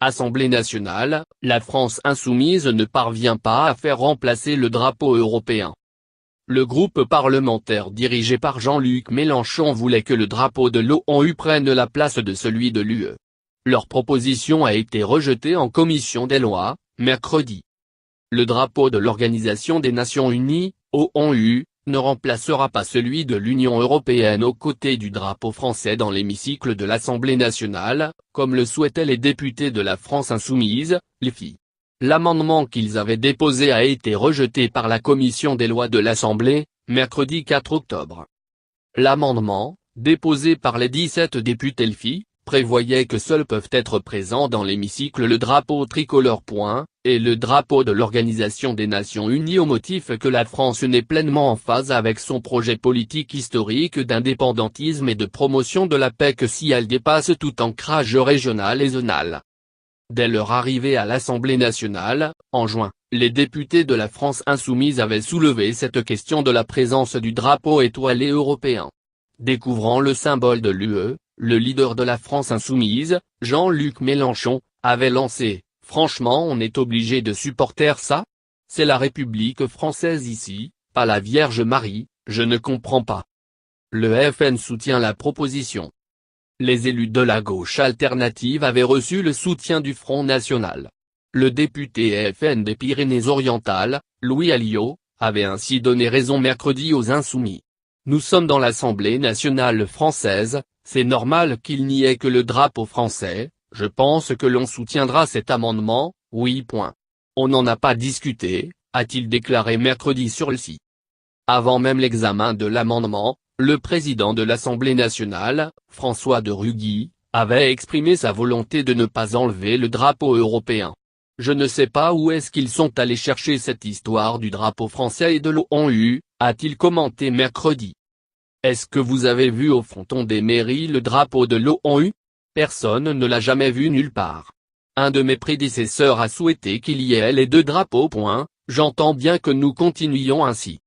Assemblée nationale, la France insoumise ne parvient pas à faire remplacer le drapeau européen. Le groupe parlementaire dirigé par Jean-Luc Mélenchon voulait que le drapeau de l'ONU prenne la place de celui de l'UE. Leur proposition a été rejetée en commission des lois, mercredi. Le drapeau de l'Organisation des Nations Unies, ONU, ne remplacera pas celui de l'Union européenne aux côtés du drapeau français dans l'hémicycle de l'Assemblée nationale, comme le souhaitaient les députés de la France insoumise, LFI. L'amendement qu'ils avaient déposé a été rejeté par la commission des lois de l'Assemblée, mercredi 4 octobre. L'amendement, déposé par les 17 députés LFI, prévoyait que seuls peuvent être présents dans l'hémicycle le drapeau tricolore. Et le drapeau de l'Organisation des Nations Unies au motif que la France n'est pleinement en phase avec son projet politique historique d'indépendantisme et de promotion de la paix que si elle dépasse tout ancrage régional et zonal. Dès leur arrivée à l'Assemblée nationale, en juin, les députés de la France insoumise avaient soulevé cette question de la présence du drapeau étoilé européen. Découvrant le symbole de l'UE, le leader de la France insoumise, Jean-Luc Mélenchon, avait lancé: « Franchement, on est obligé de supporter ça ? C'est la République française ici, pas la Vierge Marie, je ne comprends pas. » Le FN soutient la proposition. Les élus de la gauche alternative avaient reçu le soutien du Front National. Le député FN des Pyrénées-Orientales, Louis Alliot, avait ainsi donné raison mercredi aux Insoumis. « Nous sommes dans l'Assemblée nationale française, c'est normal qu'il n'y ait que le drapeau français, je pense que l'on soutiendra cet amendement, oui. On n'en a pas discuté », a-t-il déclaré mercredi sur le site. Avant même l'examen de l'amendement, le président de l'Assemblée nationale, François de Rugy, avait exprimé sa volonté de ne pas enlever le drapeau européen. « Je ne sais pas où est-ce qu'ils sont allés chercher cette histoire du drapeau français et de l'ONU », a-t-il commenté mercredi. « Est-ce que vous avez vu au fronton des mairies le drapeau de l'ONU ? Personne ne l'a jamais vu nulle part. Un de mes prédécesseurs a souhaité qu'il y ait les deux drapeaux. J'entends bien que nous continuions ainsi.